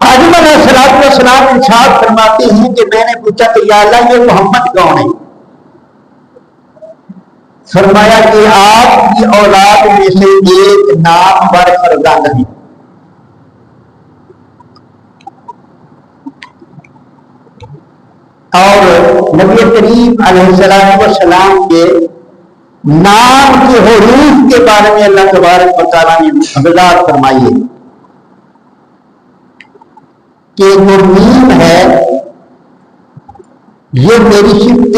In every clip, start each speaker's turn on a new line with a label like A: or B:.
A: आदम अलैहिस्सलाम इरशाद फरमाते हैं कि मैंने पूछा कि या अल्लाह, ये मोहम्मद कौन है? फरमाया कि आपकी औलाद में से एक नामवर फरजंद है। और नबी करीम अलैहिस्सलाम के नाम के हुरूफ के बारे में अल्लाह तबारक व तआला ने वज़ाहत फरमाई है कि वो मीम है, ये मेरी शिफ्त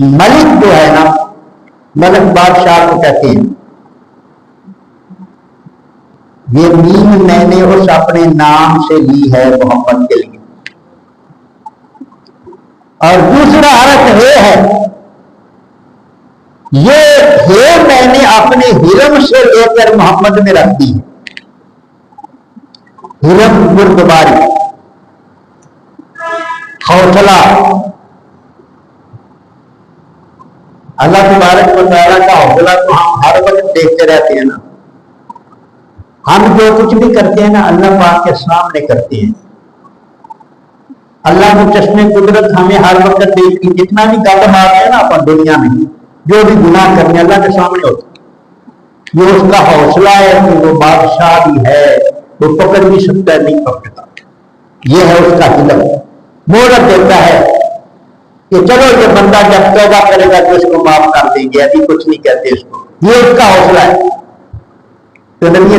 A: मलिक जो है ना, मलिक बादशाह को कहते हैं, ये मीम मैंने उस अपने नाम से ली है मोहम्मद के लिए। और दूसरा हरफ है ये है मैंने अपने हिरम से लेकर मोहम्मद में रख दी है। हिरम गुरुद्वारी, हौसला, अल्लाह तबारक व तआला का हौसला तो हम हर वक्त देखते रहते हैं ना। हम जो कुछ भी करते हैं ना, अल्लाह पाक के सामने करते हैं। अल्लाह को चश्मे कुदरत हमें हर वक्त देखती, जितना भी कदम आते हैं ना अपन दुनिया में, जो भी गुनाह करने अल्लाह के सामने होता है। ये उसका हौसला है कि वो बादशाह भी है, वो पकड़ भी सकता है, नहीं पकड़ता। ये है उसका हिलम, मोहलत देता है कि चलो ये बंदा जब तौबा करेगा तो इसको माफ कर देंगे, अभी कुछ नहीं कहते इसको। ये उसका हौसला है। तो नबी